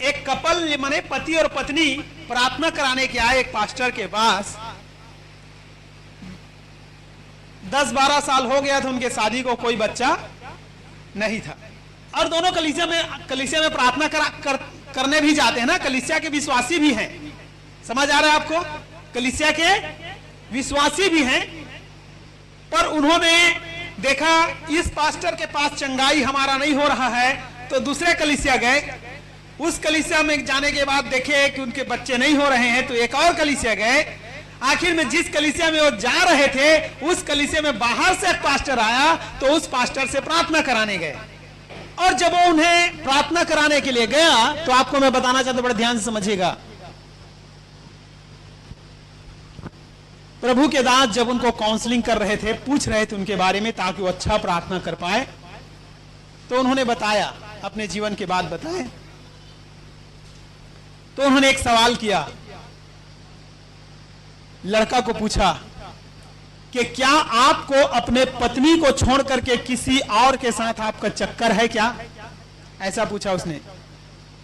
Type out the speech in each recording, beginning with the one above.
एक कपल माने पति और पत्नी प्रार्थना कराने के आए एक पास्टर के पास। 10-12 साल हो गया था उनके शादी को, कोई बच्चा नहीं था। और दोनों कलीसिया में प्रार्थना करने भी जाते हैं ना, कलीसिया के विश्वासी भी हैं। समझ आ रहा है आपको? कलीसिया के विश्वासी भी हैं। पर उन्होंने देखा इस पास्टर के पास चंगाई हमारा नहीं हो रहा है, तो दूसरे कलीसिया गए। उस कलीसिया में जाने के बाद देखे कि उनके बच्चे नहीं हो रहे हैं, तो एक और कलीसिया गए। आखिर में जिस कलीसिया में वो जा रहे थे उस कलीसिया में बाहर से एक पास्टर आया, तो उस पास्टर से प्रार्थना कराने गए। और जब वो उन्हें प्रार्थना कराने के लिए गया, तो आपको मैं बताना चाहता हूं, बड़े ध्यान से समझिएगा। प्रभु के दास जब उनको काउंसलिंग कर रहे थे, पूछ रहे थे उनके बारे में ताकि वो अच्छा प्रार्थना कर पाए, तो उन्होंने बताया, अपने जीवन की बात बताए। तो उन्होंने एक सवाल किया, लड़का को पूछा कि क्या आपको अपने पत्नी को छोड़ करके किसी और के साथ आपका चक्कर है क्या? ऐसा पूछा उसने।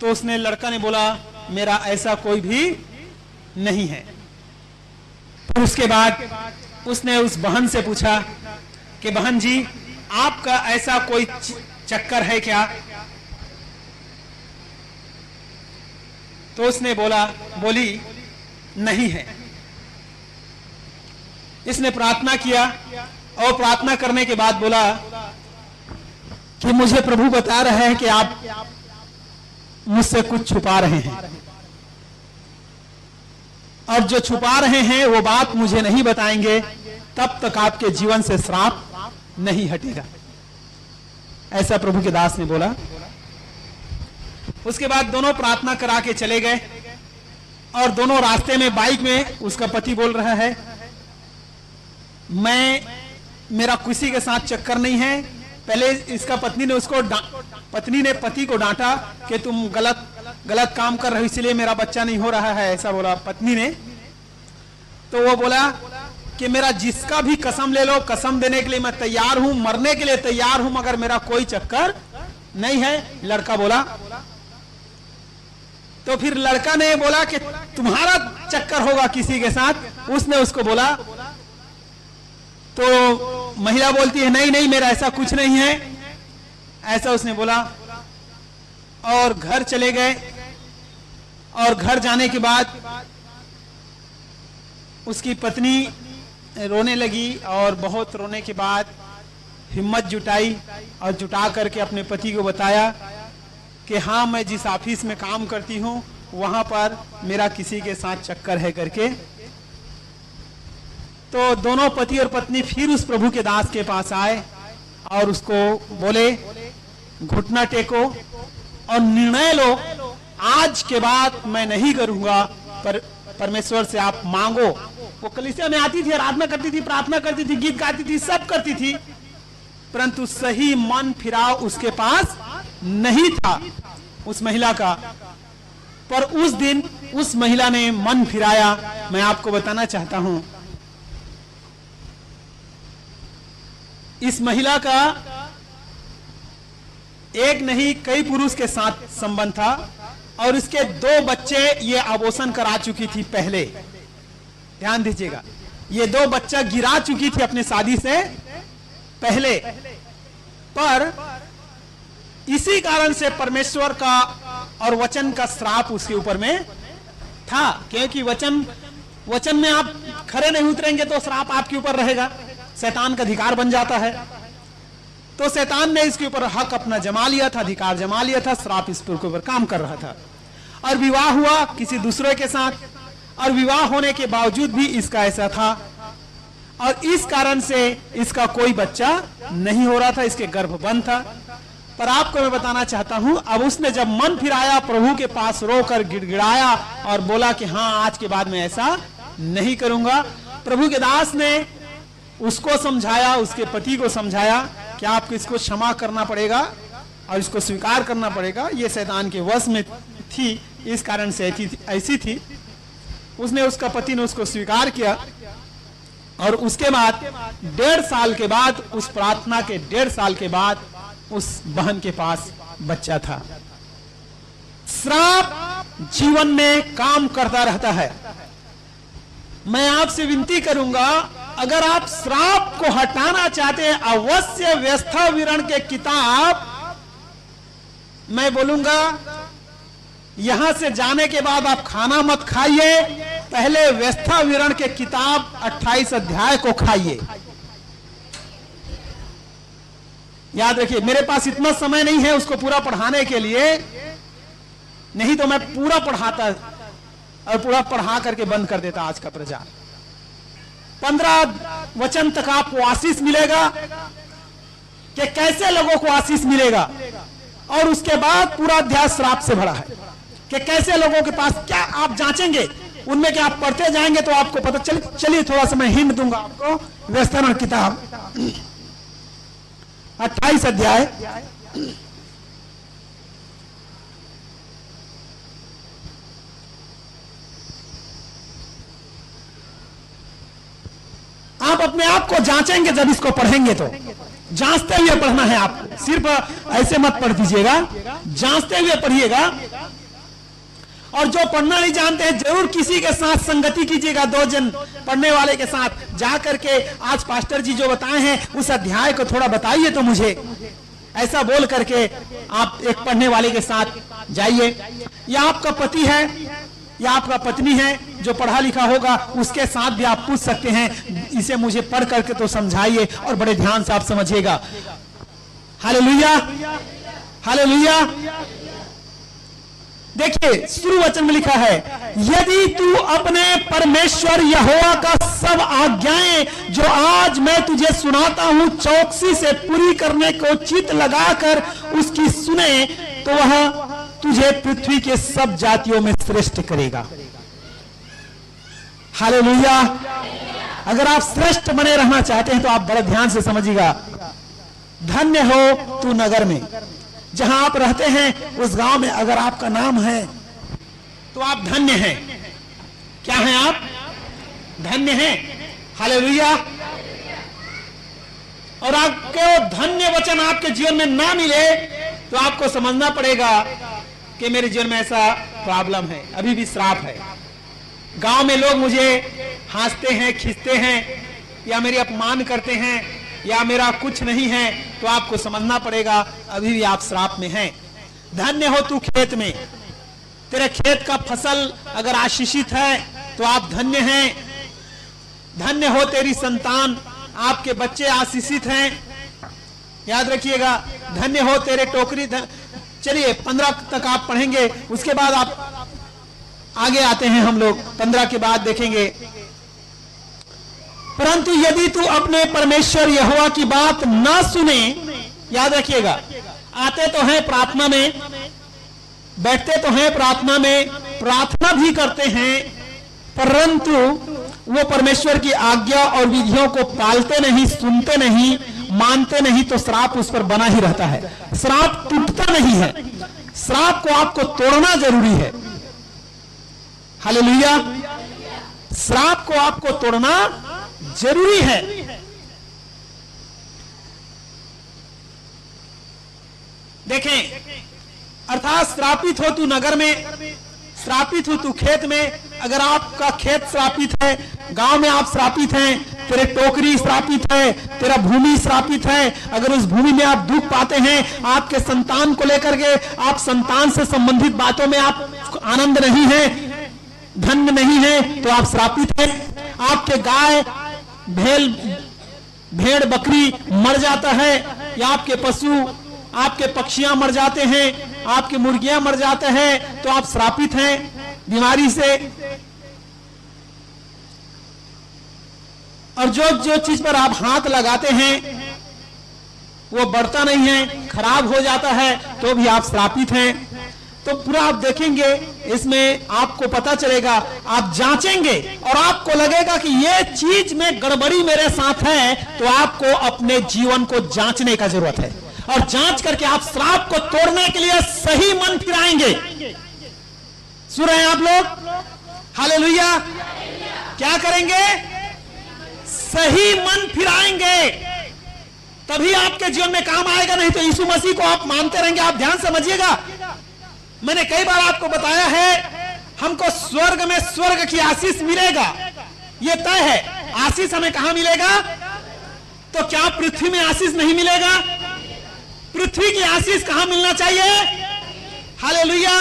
तो उसने, लड़का ने बोला, मेरा ऐसा कोई भी नहीं है। फिर उसके बाद उसने उस बहन से पूछा कि बहन जी, आपका ऐसा कोई चक्कर है क्या? तो उसने बोली नहीं है। इसने प्रार्थना किया और प्रार्थना करने के बाद बोला कि मुझे प्रभु बता रहे हैं कि आप मुझसे कुछ छुपा रहे हैं, और जो छुपा रहे हैं वो बात मुझे नहीं बताएंगे तब तक आपके जीवन से श्राप नहीं हटेगा। ऐसा प्रभु के दास ने बोला। उसके बाद दोनों प्रार्थना करा के चले गए, और दोनों रास्ते में बाइक में उसका पति बोल रहा है, मेरा किसी के साथ चक्कर नहीं है। पहले इसका पत्नी ने पति को डांटा कि तुम गलत काम कर रहे हो, इसलिए मेरा बच्चा नहीं हो रहा है, ऐसा बोला पत्नी ने। तो वो बोला कि मेरा जिसका भी कसम ले लो, कसम देने के लिए मैं तैयार हूं, मरने के लिए तैयार हूं, मगर मेरा कोई चक्कर नहीं है। लड़का बोला। तो फिर लड़का ने बोला कि तुम्हारा चक्कर होगा किसी के साथ। उसने उसको बोला, तो महिला बोलती है, नहीं मेरा ऐसा कुछ नहीं है, ऐसा उसने बोला। और घर चले गए, और घर जाने के बाद उसकी पत्नी रोने लगी, और बहुत रोने के बाद हिम्मत जुटाई और जुटा करके अपने पति को बताया कि हाँ, मैं जिस ऑफिस में काम करती हूँ वहां पर मेरा किसी के साथ चक्कर है करके। तो दोनों पति और पत्नी फिर उस प्रभु के दास के पास आए और उसको बोले, घुटना टेको और निर्णय लो, आज के बाद मैं नहीं करूंगा, पर परमेश्वर से आप मांगो। वो कलीसिया में आती थी, आराधना करती थी, प्रार्थना करती थी, गीत गाती थी, सब करती थी, परंतु सही मन फिराव उसके पास नहीं था उस महिला का। पर उस दिन उस महिला ने मन फिराया। मैं आपको बताना चाहता हूं, इस महिला का एक नहीं कई पुरुष के साथ संबंध था, और इसके 2 बच्चे ये अबॉर्शन करा चुकी थी पहले। ध्यान दीजिएगा, ये 2 बच्चा गिरा चुकी थी अपने शादी से पहले। पर इसी कारण से परमेश्वर का और वचन का श्राप उसके ऊपर में था, क्योंकि वचन में आप खरे नहीं उतरेंगे तो श्राप आपके ऊपर रहेगा, शैतान का अधिकार बन जाता है। तो शैतान ने इसके ऊपर हक अपना जमा लिया था, अधिकार जमा लिया था, श्राप इस पर ऊपर काम कर रहा था। और विवाह हुआ किसी दूसरे के साथ, और विवाह होने के बावजूद भी इसका ऐसा था, और इस कारण से इसका कोई बच्चा नहीं हो रहा था, इसके गर्भ बंद था। पर आपको मैं बताना चाहता हूं, अब उसने जब मन फिराया, प्रभु के पास रोकर गिड़गिड़ाया और बोला कि हाँ, आज के बाद मैं ऐसा नहीं करूंगा। प्रभु के दास ने उसको समझाया, उसके पति को समझाया कि आपको इसको क्षमा करना पड़ेगा और इसको स्वीकार करना पड़ेगा, ये शैतान के वश में थी, इस कारण से ऐसी थी। उसने, उसका पति ने उसको स्वीकार किया, और उसके बाद 1.5 साल के बाद, उस प्रार्थना के 1.5 साल के बाद उस बहन के पास बच्चा था। श्राप जीवन में काम करता रहता है। मैं आपसे विनती करूंगा, अगर आप श्राप को हटाना चाहते हैं, अवश्य व्यवस्था विवरण के किताब, मैं बोलूंगा यहां से जाने के बाद आप खाना मत खाइए, पहले व्यवस्था विवरण के किताब 28 अध्याय को खाइए। याद रखिए, मेरे पास इतना समय नहीं है उसको पूरा पढ़ाने के लिए, नहीं तो मैं पूरा पढ़ाता और पूरा पढ़ा करके बंद कर देता आज का प्रचार। 15 वचन तक आपको आशीष मिलेगा कि कैसे लोगों को आशीष मिलेगा, और उसके बाद पूरा अध्याय श्राप से भरा है कि कैसे लोगों के पास क्या आप जांचेंगे, उनमें क्या आप पढ़ते जाएंगे तो आपको पता चलिए थोड़ा सा मैं हिंट दूंगा आपको। व्यवस्था किताब 28 अध्याय आप अपने आप को जांचेंगे जब इसको पढ़ेंगे, तो जांचते हुए पढ़ना है आपको, सिर्फ ऐसे मत पढ़ दीजिएगा, जांचते हुए पढ़िएगा। और जो पढ़ना नहीं जानते हैं जरूर किसी के साथ संगति कीजिएगा, 2 जन पढ़ने वाले के साथ जा करके आज पास्टर जी जो बताए हैं उस अध्याय को थोड़ा बताइए तो मुझे, ऐसा बोल करके आप एक पढ़ने वाले के साथ जाइए। या आपका पति है या आपका पत्नी है जो पढ़ा लिखा होगा, उसके साथ भी आप पूछ सकते हैं, इसे मुझे पढ़ करके तो समझाइए और बड़े ध्यान से आप समझिएगा। Hallelujah, hallelujah. देखिए शुरू वचन में लिखा है, यदि तू अपने परमेश्वर यहोवा का सब आज्ञाएं जो आज मैं तुझे सुनाता हूं चौकसी से पूरी करने को चित्त लगाकर उसकी सुने, तो वह तुझे पृथ्वी के सब जातियों में श्रेष्ठ करेगा। हालेलुया। अगर आप श्रेष्ठ बने रहना चाहते हैं तो आप बड़े ध्यान से समझिएगा। धन्य हो तू नगर में, जहां आप रहते हैं उस गांव में अगर आपका नाम है तो आप धन्य हैं। क्या हैं आप? धन्य हैं। हालेलुया। और आपके वो धन्य वचन आपके जीवन में ना मिले तो आपको समझना पड़ेगा कि मेरे जीवन में ऐसा प्रॉब्लम है, अभी भी श्राप है। गांव में लोग मुझे हंसते हैं, खींचते हैं, या मेरी अपमान करते हैं, या मेरा कुछ नहीं है, तो आपको समझना पड़ेगा अभी भी आप श्राप में हैं। धन्य हो तू खेत में, तेरे खेत का फसल अगर आशीषित है तो आप धन्य हैं। धन्य हो तेरी संतान, आपके बच्चे आशीषित हैं, याद रखिएगा। धन्य हो तेरे टोकरी। चलिए 15 तक आप पढ़ेंगे, उसके बाद आप आगे आते हैं, हम लोग 15 के बाद देखेंगे। परंतु यदि तू अपने परमेश्वर यहोवा की बात ना सुने, याद रखिएगा, आते तो हैं प्रार्थना में, बैठते तो हैं प्रार्थना में, प्रार्थना भी करते हैं, परंतु वो परमेश्वर की आज्ञा और विधियों को पालते नहीं, सुनते नहीं, मानते नहीं, तो श्राप उस पर बना ही रहता है। श्राप टूटता नहीं है, श्राप को आपको तोड़ना जरूरी है। हालेलुया। श्राप को आपको तोड़ना जरूरी है। देखें, अर्थात श्रापित हो तू नगर में, श्रापित हो तू खेत में। अगर आपका खेत श्रापित है, गांव में आप श्रापित हैं, तेरे टोकरी श्रापित है, तेरा भूमि श्रापित है, अगर उस भूमि में आप दुख पाते हैं, आपके संतान को लेकर के, आप संतान से संबंधित बातों में आप आनंद नहीं है, धन्य नहीं है, तो आप श्रापित हैं। आपके गाय भेड़ बकरी मर जाता है, या आपके पशु, आपके पक्षियां मर जाते हैं, आपके मुर्गियां मर जाते हैं, तो आप श्रापित हैं बीमारी से। और जो जो चीज पर आप हाथ लगाते हैं वो बढ़ता नहीं है, खराब हो जाता है, तो भी आप श्रापित हैं। तो पूरा आप देखेंगे, इसमें आपको पता चलेगा, आप जांचेंगे और आपको लगेगा कि ये चीज में गड़बड़ी मेरे साथ है, तो आपको अपने जीवन को जांचने का जरूरत है, और जांच करके आप श्राप को तोड़ने के लिए सही मन फिराएंगे। सुन रहे हैं आप लोग? हालेलुया। क्या करेंगे? सही मन फिराएंगे, तभी आपके जीवन में काम आएगा। नहीं तो यीशु मसीह को आप मानते रहेंगे। आप ध्यान समझिएगा, मैंने कई बार आपको बताया है, हमको स्वर्ग में स्वर्ग की आशीष मिलेगा, यह तय है। आशीष हमें कहां मिलेगा? तो क्या पृथ्वी में आशीष नहीं मिलेगा? पृथ्वी की आशीष कहां मिलना चाहिए? हालेलुया।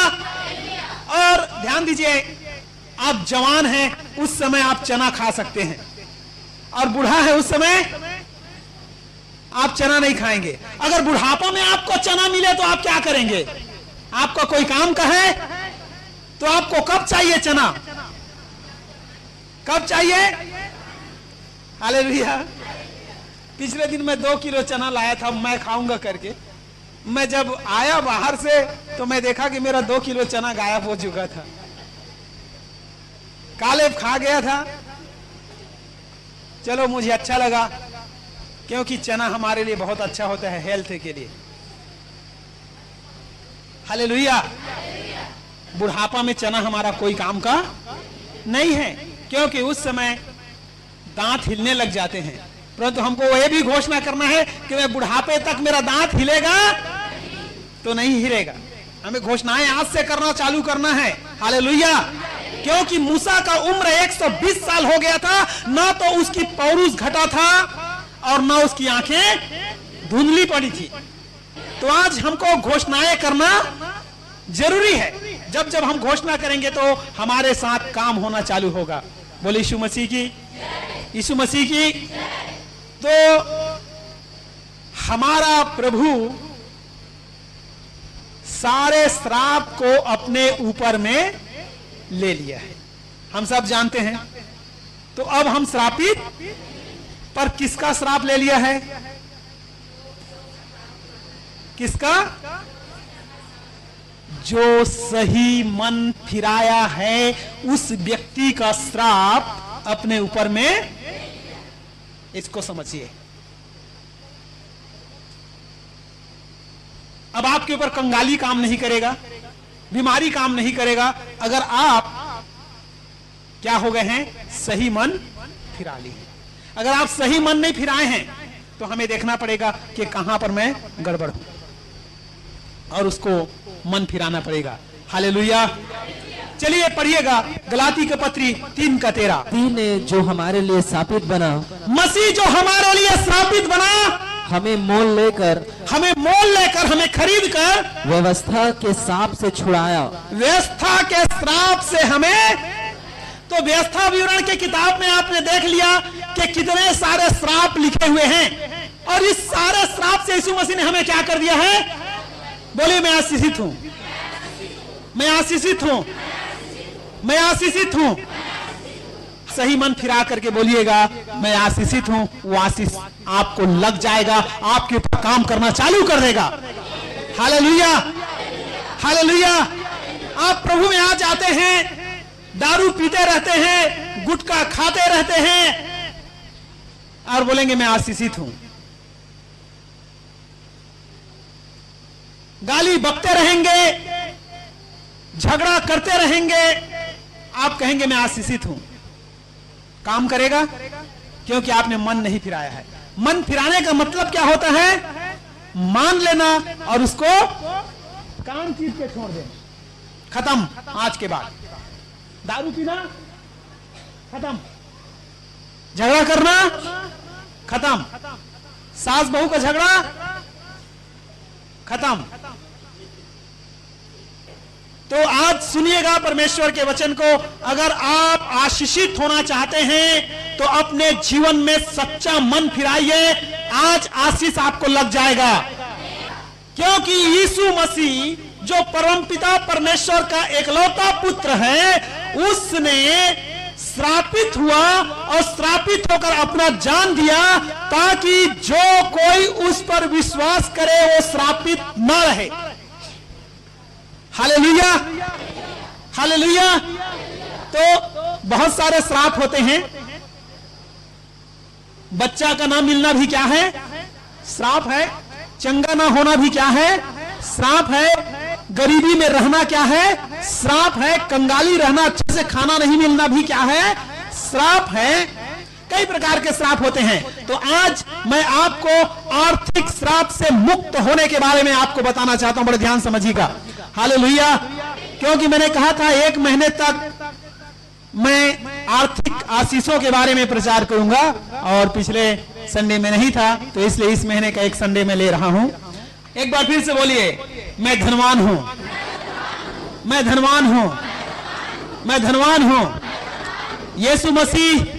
और ध्यान दीजिए, आप जवान हैं उस समय आप चना खा सकते हैं, और बूढ़ा है उस समय आप चना नहीं खाएंगे। अगर बुढ़ापा में आपको चना मिले तो आप क्या करेंगे? आपका कोई काम का है तो आपको कब चाहिए चना? कब चाहिए? हालेलुया। पिछले दिन मैं 2 किलो चना लाया था, मैं खाऊंगा करके। मैं जब आया बाहर से तो मैं देखा कि मेरा 2 किलो चना गायब हो चुका था। कालेब खा गया था। चलो मुझे अच्छा लगा, क्योंकि चना हमारे लिए बहुत अच्छा होता है, हेल्थ के लिए। हालेलुया। बुढ़ापा में चना हमारा कोई काम का नहीं है, क्योंकि उस समय दांत हिलने लग जाते हैं। परंतु हमको यह भी घोषणा करना है कि मैं बुढ़ापे तक मेरा दांत हिलेगा तो नहीं हिलेगा। हमें घोषणाएं आज से करना चालू करना है। हालेलुया। क्योंकि मूसा का उम्र 120 साल हो गया था, ना तो उसकी पौरुष घटा था और ना उसकी आंखें धुंधली पड़ी थी। तो आज हमको घोषणाएं करना जरूरी है। जब जब हम घोषणा करेंगे तो हमारे साथ काम होना चालू होगा। बोले यीशु मसीह की, यीशु मसीह की। तो हमारा प्रभु सारे श्राप को अपने ऊपर में ले लिया है, हम सब जानते हैं। तो अब हम श्रापित, पर किसका श्राप ले लिया है? किसका? जो सही मन फिराया है उस व्यक्ति का श्राप अपने ऊपर में। इसको समझिए। अब आपके ऊपर कंगाली काम नहीं करेगा, बीमारी काम नहीं करेगा, अगर आप क्या हो गए हैं? सही मन फिरा ली है। अगर आप सही मन नहीं फिराए हैं तो हमें देखना पड़ेगा कि कहां पर मैं गड़बड़ हूं, और उसको मन फिराना पड़ेगा। हालेलुया। चलिए पढ़िएगा गलाती के पत्री 3:13। ने जो हमारे लिए श्रापित बना, मसीह जो हमारे लिए श्रापित बना, हमें मोल लेकर हमें खरीद कर व्यवस्था के श्राप से छुड़ाया। व्यवस्था के श्राप से हमें, तो व्यवस्था विवरण के किताब में आपने देख लिया कि कितने सारे श्राप लिखे हुए हैं, और इस सारे श्राप से यीशु मसीह ने हमें क्या कर दिया है? बोलिए मैं आशीषित हूं, मैं आशीषित हूं, मैं आशीषित हूं। सही मन फिरा करके बोलिएगा मैं आशीषित हूं। वो आशीष आपको लग जाएगा, आपके ऊपर काम करना चालू कर देगा। Hallelujah, hallelujah. आप प्रभु में आ जाते हैं, दारू पीते रहते हैं, गुटखा खाते रहते हैं, और बोलेंगे मैं आशीषित हूं। गाली बकते रहेंगे, झगड़ा करते रहेंगे, आप कहेंगे मैं आशीषित हूं। काम करेगा? क्योंकि आपने मन नहीं फिराया है। मन फिराने का मतलब क्या होता है? मान लेना और उसको काम चीज के छोड़ देना। खत्म। आज के बाद दारू पीना खत्म, झगड़ा करना खत्म, सास बहू का झगड़ा खत्म। तो आज सुनिएगा परमेश्वर के वचन को। अगर आप आशीषित होना चाहते हैं तो अपने जीवन में सच्चा मन फिराइए, आज आशीष आपको लग जाएगा। क्योंकि यीशु मसीह जो परमपिता परमेश्वर का एकलौता पुत्र है, उसने श्रापित हुआ और श्रापित होकर अपना जान दिया, ताकि जो कोई उस पर विश्वास करे वो श्रापित न रहे। Hallelujah, hallelujah. तो बहुत सारे श्राप होते हैं। बच्चा का ना मिलना भी क्या है? श्राप है। चंगा ना होना भी क्या है? श्राप है। गरीबी में रहना क्या है? श्राप है। कंगाली रहना, अच्छे से खाना नहीं मिलना भी क्या है? श्राप है। कई प्रकार के श्राप होते हैं। तो आज मैं आपको आर्थिक श्राप से मुक्त होने के बारे में आपको बताना चाहता हूं। बड़े ध्यान समझिएगा। हालेलुया। क्योंकि मैंने कहा था 1 महीने तक मैं आर्थिक आशीषों के बारे में प्रचार करूंगा, और पिछले संडे में नहीं था, तो इसलिए इस महीने का एक संडे में ले रहा हूं। एक बार फिर से बोलिए, मैं धनवान हूं, मैं धनवान हूं, मैं धनवान हूं। यीशु मसीह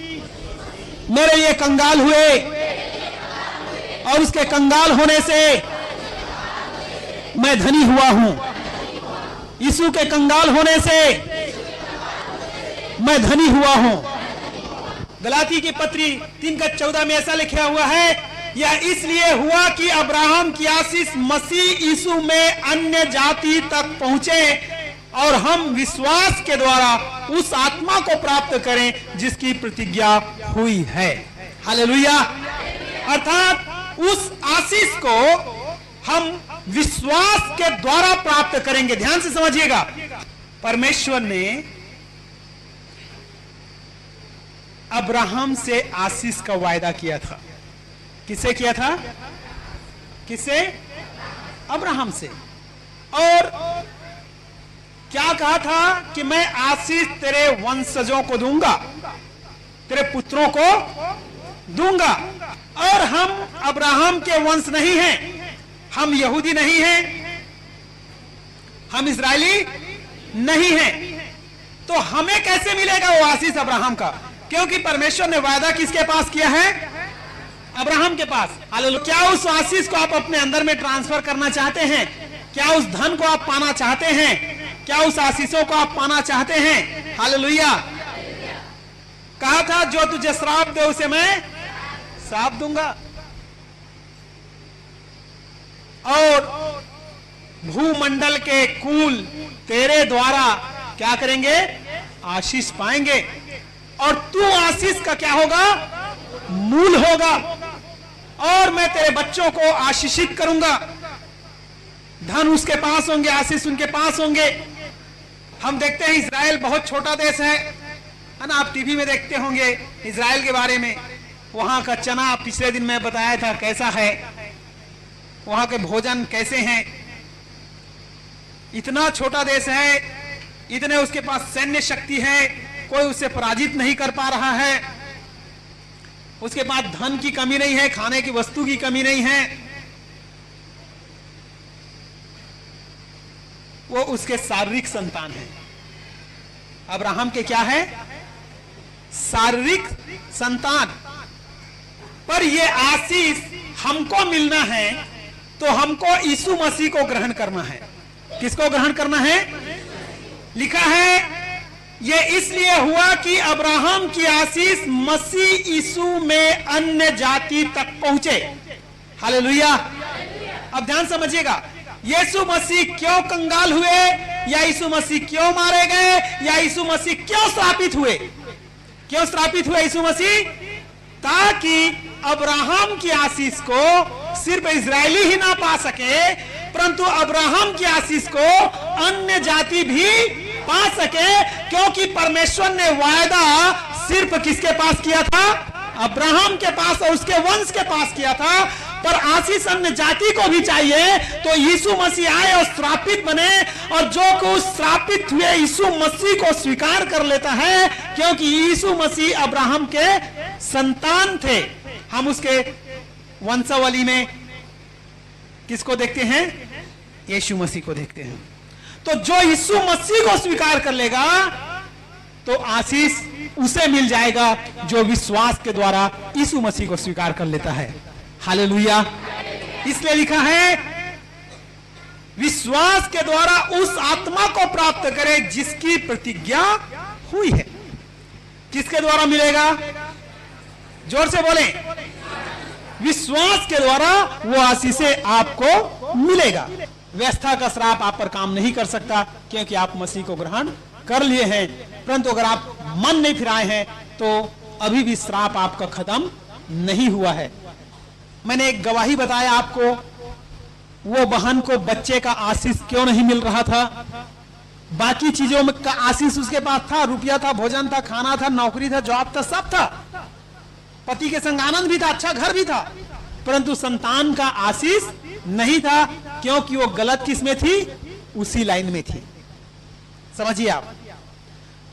मेरे लिए कंगाल हुए, और उसके कंगाल होने से मैं धनी हुआ हूं। यीशु के कंगाल होने से मैं धनी हुआ हूं। गलाती की पत्री 3:14 में ऐसा लिखा हुआ है, यह इसलिए हुआ कि अब्राहम की आशीष मसीह यीशु में अन्य जाति तक पहुंचे, और हम विश्वास के द्वारा उस आत्मा को प्राप्त करें जिसकी प्रतिज्ञा हुई है। हालेलुया। अर्थात उस आशीष को हम विश्वास के द्वारा प्राप्त करेंगे। ध्यान से समझिएगा, परमेश्वर ने अब्राहम से आशीष का वायदा किया था। किससे किया था? किससे? अब्राहम से। और क्या कहा था कि मैं आशीष तेरे वंशजों को दूंगा, तेरे पुत्रों को दूंगा। और हम अब्राहम के वंश नहीं हैं, हम यहूदी नहीं हैं, हम इस्राएली नहीं हैं। तो हमें कैसे मिलेगा वो आशीष अब्राहम का? क्योंकि परमेश्वर ने वायदा किसके पास किया है? अब्राहम के पास। हालेलुया। क्या उस आशीष को आप अपने अंदर में ट्रांसफर करना चाहते हैं? क्या उस धन को आप पाना चाहते हैं? क्या उस आशीषों को आप पाना चाहते हैं? हालेलुया। कहा था जो तुझे श्राप दे उसे मैं श्राप दूंगा, और भूमंडल के कुल तेरे द्वारा क्या करेंगे? आशीष पाएंगे। और तू आशीष का क्या होगा? मूल होगा। और मैं तेरे बच्चों को आशीषित करूंगा। धन उसके पास होंगे, आशीष उनके पास होंगे। हम देखते हैं इजराइल बहुत छोटा देश है ना? आप टीवी में देखते होंगे इजराइल के बारे में। वहां का चना पिछले दिन मैं बताया था कैसा है, वहां के भोजन कैसे हैं। इतना छोटा देश है, इतने उसके पास सैन्य शक्ति है, कोई उसे पराजित नहीं कर पा रहा है। उसके पास धन की कमी नहीं है, खाने की वस्तु की कमी नहीं है। वो उसके शारीरिक संतान है। अब्राहम के क्या है? शारीरिक संतान। पर ये आशीष हमको मिलना है तो हमको यीशु मसीह को ग्रहण करना है। किसको ग्रहण करना है? लिखा है ये इसलिए हुआ कि अब्राहम की आशीष मसीह यीशु में अन्य जाति तक पहुंचे। हालेलुया। अब ध्यान समझिएगा, यीशु मसीह क्यों कंगाल हुए, या यीशु मसीह क्यों मारे गए, या यीशु मसीह क्यों श्रापित हुए? क्यों श्रापित हुए यीशु मसीह? ताकि अब्राहम की आशीष को सिर्फ इजरायली ही ना पा सके, परंतु अब्राहम की आशीष को अन्य जाति भी पा सके। क्योंकि परमेश्वर ने वायदा सिर्फ किसके पास किया था? अब्राहम के पास और उसके वंश के पास किया था। पर आशीष अन्य जाति को भी चाहिए, तो यीशु मसीह आए और श्रापित बने। और जो कुछ श्रापित हुए यीशु मसीह को स्वीकार कर लेता है, क्योंकि यीशु मसीह अब्राहम के संतान थे। हम उसके वंशावली में किसको देखते हैं? यीशु मसीह को देखते हैं। तो जो यीशु मसीह को स्वीकार कर लेगा तो आशीष उसे मिल जाएगा जो विश्वास के द्वारा यीशु मसीह को स्वीकार कर लेता है। हालेलुया। इसलिए लिखा है विश्वास के द्वारा उस आत्मा को प्राप्त करें जिसकी प्रतिज्ञा हुई है। किसके द्वारा मिलेगा? जोर से बोले। विश्वास के द्वारा वो आशीषें आपको मिलेगा। व्यवस्था का श्राप आप पर काम नहीं कर सकता, क्योंकि आप मसीह को ग्रहण कर लिए हैं। परंतु अगर आप मन नहीं फिराए हैं तो अभी भी श्राप आपका खत्म नहीं हुआ है। मैंने एक गवाही बताया आपको, वो बहन को बच्चे का आशीष क्यों नहीं मिल रहा था। बाकी चीजों में का आशीष उसके पास था, रुपया था, भोजन था, खाना था, नौकरी था, जॉब था, सब था, पति के संग आनंद भी था, अच्छा घर भी था, परंतु संतान का आशीष नहीं था। क्योंकि वो गलत किस में थी? उसी लाइन में थी। समझिए आप।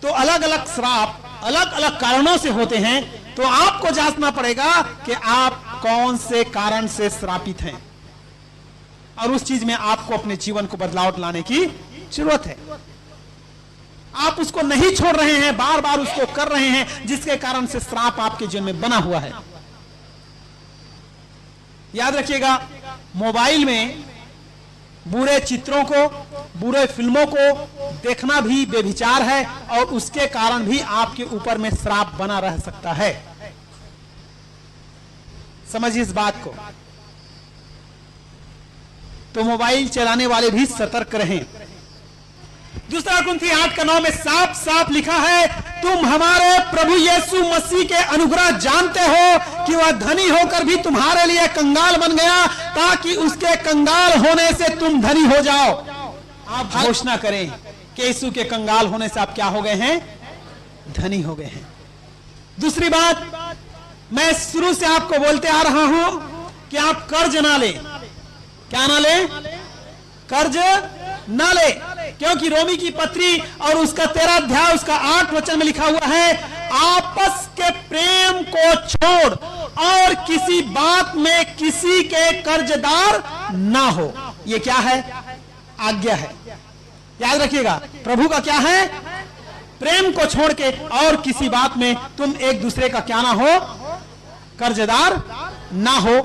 तो अलग अलग श्राप अलग अलग कारणों से होते हैं, तो आपको जांचना पड़ेगा कि आप कौन से कारण से श्रापित हैं, और उस चीज में आपको अपने जीवन को बदलाव लाने की जरूरत है। आप उसको नहीं छोड़ रहे हैं, बार बार उसको कर रहे हैं, जिसके कारण से श्राप आपके जीवन में बना हुआ है। याद रखिएगा, मोबाइल में बुरे चित्रों को, बुरे फिल्मों को देखना भी बेविचार है, और उसके कारण भी आपके ऊपर में श्राप बना रह सकता है। समझिए इस बात को। तो मोबाइल चलाने वाले भी सतर्क रहें। दूसरा कुरिन्थी 8:9 में साफ साफ लिखा है, तुम हमारे प्रभु यीशु मसीह के अनुग्रह जानते हो कि वह धनी होकर भी तुम्हारे लिए कंगाल बन गया, ताकि उसके कंगाल होने से तुम धनी हो जाओ। आप घोषणा करें कि यीशु के कंगाल होने से आप क्या हो गए हैं? धनी हो गए हैं। दूसरी बात, मैं शुरू से आपको बोलते आ रहा हूं कि आप कर्ज ना ले। क्या ना ले? कर्ज ना ले, क्योंकि रोमी की पत्री और उसका 13 अध्याय उसका 8 वचन में लिखा हुआ है, आपस के प्रेम को छोड़ और किसी बात में किसी के कर्जदार ना हो। ये क्या है? आज्ञा है। याद रखिएगा, प्रभु का क्या है? प्रेम को छोड़ के और किसी बात में तुम एक दूसरे का क्या ना हो? कर्जदार ना हो,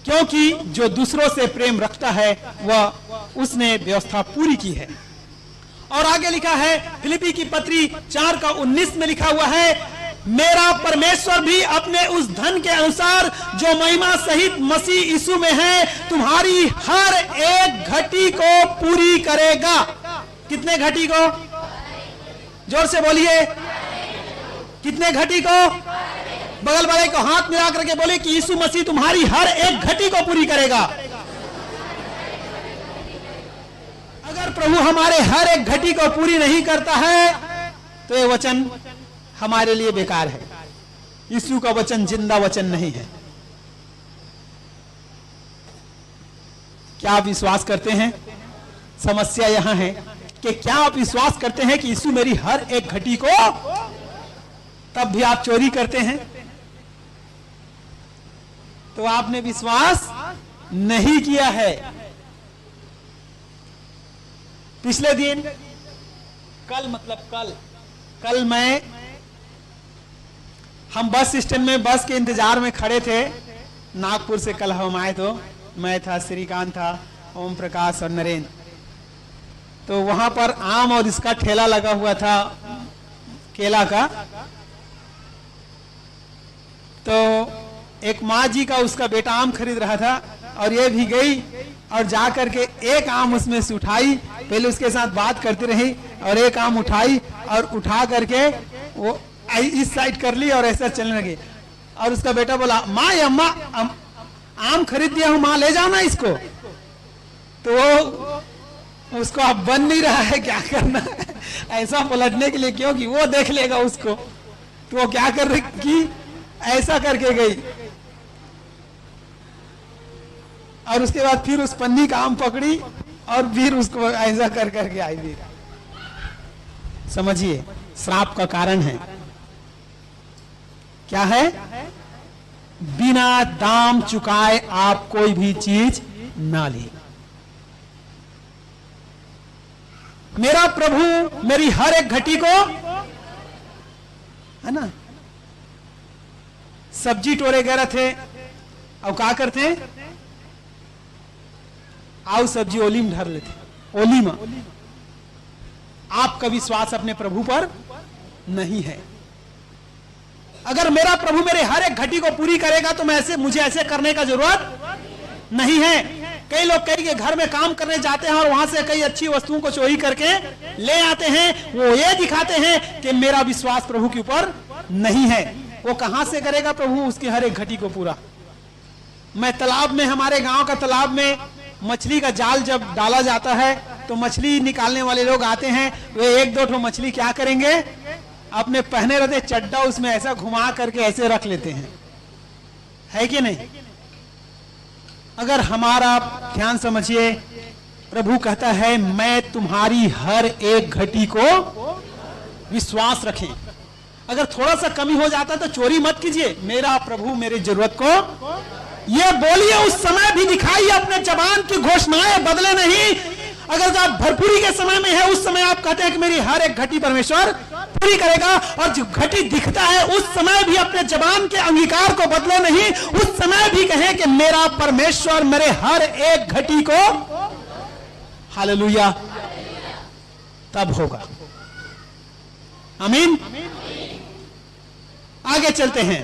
क्योंकि जो दूसरों से प्रेम रखता है वह उसने व्यवस्था पूरी की है। और आगे लिखा है, फिलिपी की पत्री 4:19 में लिखा हुआ है, मेरा परमेश्वर भी अपने उस धन के अनुसार जो महिमा सहित मसीह यीशु में है, तुम्हारी हर एक घटी को पूरी करेगा। कितने घटी को? जोर से बोलिए, कितने घटी को? बगल वाले को हाथ मिला करके बोले कि यीशु मसीह तुम्हारी हर एक घटी को पूरी करेगा। अगर प्रभु हमारे हर एक घटी को पूरी नहीं करता है तो ये वचन हमारे लिए बेकार है। यीशु का वचन जिंदा वचन नहीं है। क्या आप विश्वास करते हैं? समस्या यहां है कि क्या आप विश्वास करते हैं कि यीशु मेरी हर एक घटी को? तब भी आप चोरी करते हैं, तो आपने विश्वास नहीं किया है। पिछले दिन, कल हम बस स्टैंड में बस के इंतजार में खड़े थे। नागपुर से कल हम आए, तो मैं था, श्रीकांत था, ओम प्रकाश और नरेंद्र। तो वहां पर आम और इसका ठेला लगा हुआ था, केला का। तो एक माँ जी का उसका बेटा आम खरीद रहा था, और ये भी गई और जा करके एक आम उसमें से उठाई। पहले उसके साथ बात करती रही और एक आम उठाई और उठा करके वो इस साइड कर ली और ऐसा चलने लगी। और उसका बेटा बोला, माँ या अम्मा आम खरीद दिया हूं माँ, ले जाना इसको। तो वो उसको अब बन नहीं रहा है, क्या करना है ऐसा पलटने के लिए, क्योंकि वो देख लेगा उसको। तो वो क्या कर रही कि ऐसा करके गई, और उसके बाद फिर उस पन्नी का आम पकड़ी और फिर उसको ऐसा कर करके आई भी। समझिए, श्राप का कारण है क्या है? बिना दाम चुकाए आप कोई भी चीज ना ले। मेरा प्रभु मेरी हर एक घटी को, है ना, सब्जी टोरे गए थे, अब क्या करते? आओ सब्जी ओली में धर लेते, ओली में। आपका विश्वास अपने प्रभु पर नहीं है। अगर मेरा प्रभु मेरे हर एक घटी को पूरी करेगा तो मुझे ऐसे करने का जरूरत नहीं है। कई लोग कई के घर में काम करने जाते हैं और वहां से कई अच्छी वस्तुओं को चोरी करके ले आते हैं। वो ये दिखाते हैं कि मेरा विश्वास प्रभु के ऊपर नहीं है। वो कहां से करेगा प्रभु उसकी हर एक घटी को पूरा? मैं तालाब में, हमारे गांव का तालाब में मछली का जाल जब डाला जाता है तो मछली निकालने वाले लोग आते हैं, वे एक दो ठो मछली क्या करेंगे, अपने पहने रहते चड्डा उसमें ऐसा घुमा करके ऐसे रख लेते हैं, है कि नहीं? अगर हमारा ध्यान समझिए, प्रभु कहता है मैं तुम्हारी हर एक घटी को, विश्वास रखें। अगर थोड़ा सा कमी हो जाता है तो चोरी मत कीजिए, मेरा प्रभु मेरी जरूरत को, ये बोलिए, उस समय भी दिखाइए, अपने जबान की घोषणाएं बदले नहीं। अगर आप भरपूरी के समय में है, उस समय आप कहते हैं कि मेरी हर एक घटी परमेश्वर पूरी करेगा, और जो घटी दिखता है उस समय भी अपने जबान के अंगीकार को बदले नहीं, उस समय भी कहें कि मेरा परमेश्वर मेरे हर एक घटी को, हालेलुया, तब होगा। आमीन। आगे चलते हैं।